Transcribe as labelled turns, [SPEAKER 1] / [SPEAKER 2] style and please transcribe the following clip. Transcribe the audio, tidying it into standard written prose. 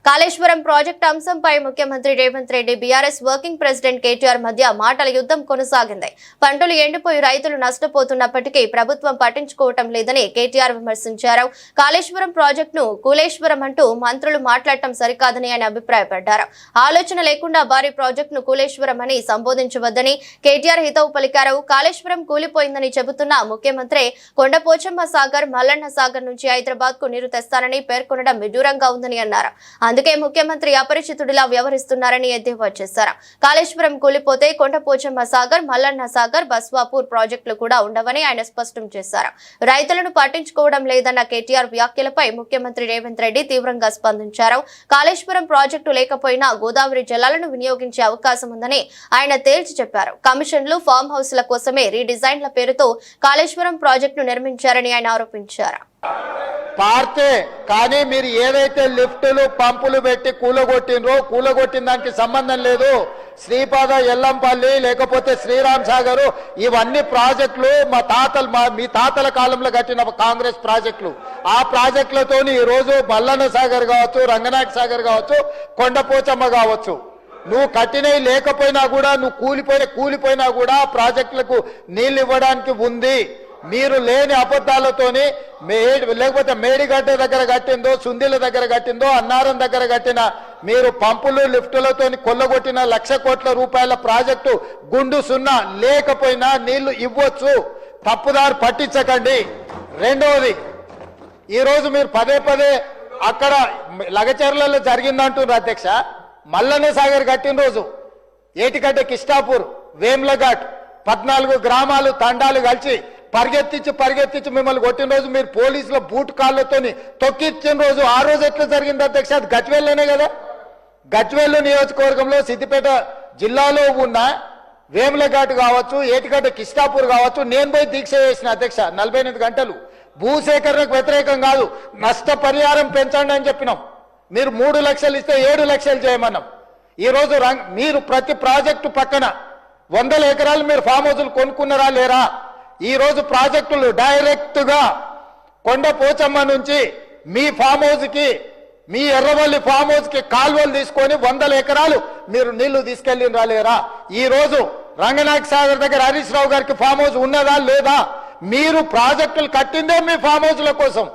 [SPEAKER 1] Kaleshwaram project అంశంపై ముఖ్యమంత్రి Revanth Reddy BRS working president KTR మధ్య మాటల యుద్ధం కొనసాగింది. పంటలు ఎండిపోయి రైతులు నష్టపోతున్నప్పటికీ ప్రభుత్వం పట్టించుకోవటం లేదని కేటీఆర్ విమర్శించారు. కాళేశ్వరం ప్రాజెక్టును కూలేశ్వరం అంటూ మంత్రులు మాట్లాడటం సరికాదని ఆయన అభిప్రాయపడ్డారు. ఆలోచన లేకుండా భారీ ప్రాజెక్టును కూలేశ్వరం అని సంబోధించవద్దని కేటీఆర్ హితవు పలికారు. కాళేశ్వరం కూలిపోయిందని చెబుతున్న ముఖ్యమంత్రి కొండపోచమ్మ సాగర్, మల్లన్న సాగర్ నుంచి హైదరాబాద్ కు నీరు తెస్తానని పేర్కొనడం విడ్డూరంగా ఉందని అన్నారు. అందుకే ముఖ్యమంత్రి అపరిచితుడిలా వ్యవహరిస్తున్నారని ఎద్దేవా చేశారు. కాళేశ్వరం కూలిపోతే కొండపోచమ్మ సాగర్, మల్లన్న సాగర్, బస్వాపూర్ ప్రాజెక్టులు కూడా ఉండవని ఆయన స్పష్టం చేశారు. రైతులను పట్టించుకోవడం లేదన్న కేటీఆర్ వ్యాఖ్యలపై ముఖ్యమంత్రి రేవంత్ రెడ్డి తీవ్రంగా స్పందించారు. కాళేశ్వరం ప్రాజెక్టు లేకపోయినా గోదావరి జలాలను వినియోగించే అవకాశం ఉందని ఆయన తేల్చి చెప్పారు. కమిషన్లు, ఫామ్ హౌస్ల కోసమే రీడిజైన్ల పేరుతో కాళేశ్వరం ప్రాజెక్టును నిర్మించారని ఆయన ఆరోపించారు.
[SPEAKER 2] పార్తే కానీ మీరు ఏదైతే లిఫ్టులు పంపులు పెట్టి కూలగొట్టిన దానికి సంబంధం లేదు. శ్రీపాద, ఎల్లంపల్లి, లేకపోతే శ్రీరామ్ సాగర్, ఇవన్నీ ప్రాజెక్టులు మీ తాతల కాలంలో కట్టిన కాంగ్రెస్ ప్రాజెక్టులు. ఆ ప్రాజెక్టులతో ఈ రోజు మల్లన్న సాగర్ కావచ్చు, రంగనాయక సాగర్ కావచ్చు, కొండపోచమ్మ కావచ్చు, నువ్వు కట్టినవి లేకపోయినా కూడా, నువ్వు కూలిపోయినా కూడా ప్రాజెక్టులకు నీళ్లు ఇవ్వడానికి ఉంది. మీరు లేని అబద్ధాలతోని లేకపోతే మేడిగడ్డ దగ్గర కట్టిందో, సుందిల దగ్గర కట్టిందో, అన్నారం దగ్గర కట్టిన మీరు పంపులు, లిఫ్టులతో కొల్లగొట్టిన 1,00,000 కోట్ల రూపాయల ప్రాజెక్టు గుండు సున్నా లేకపోయినా నీళ్లు ఇవ్వచ్చు. తప్పుదారు పట్టించకండి. రెండవది, ఈరోజు మీరు పదే అక్కడ లగచర్లలో జరిగిందంటున్నారు అధ్యక్ష. మల్లన్న సాగర్ కట్టిన రోజు ఏటిగడ్డ, కిష్టాపూర్, వేమ్లఘాట్ 14 గ్రామాలు, తండాలు కలిసి పరిగెత్తించి మిమ్మల్ని కొట్టిన రోజు మీరు పోలీసుల బూట్ కాళ్ళతో తొక్కిచ్చిన రోజు, ఆ రోజు ఎట్లా జరిగింది అధ్యక్ష? అది గజ్వేల్లోనే కదా. గజ్వేల్ నియోజకవర్గంలో సిద్దిపేట జిల్లాలో ఉన్న వేములఘాట్ కావచ్చు, ఏటిగడ్డ, కిష్టాపూర్ కావచ్చు, నేను పోయి దీక్ష చేసిన అధ్యక్ష 48 గంటలు. భూసేకరణకు వ్యతిరేకం కాదు, నష్టపరిహారం పెంచండి అని చెప్పినాం. మీరు 3 లక్షలు ఇస్తే 7 లక్షలు చేయమన్నాం. ఈరోజు మీరు ప్రతి ప్రాజెక్టు పక్కన 100 ఎకరాలు మీరు ఫామ్ హౌజులు కొనుక్కున్నారా లేరా? ఈ రోజు ప్రాజెక్టులు డైరెక్ట్ గా కొండపోచమ్మ నుంచి మీ ఫామ్ హౌస్ కి, మీ ఎర్రవల్లి ఫామ్ హౌస్ కి కాల్వలు తీసుకొని 100 ఎకరాలు మీరు నీళ్లు తీసుకెళ్ళినరా లేరా? ఈ రోజు రంగనాయక సాగర్ దగ్గర హరీష్ రావు గారికి ఫామ్ హౌస్ ఉన్నదా లేదా? మీరు ప్రాజెక్టులు కట్టిందే మీ ఫామ్ హౌస్ల కోసం.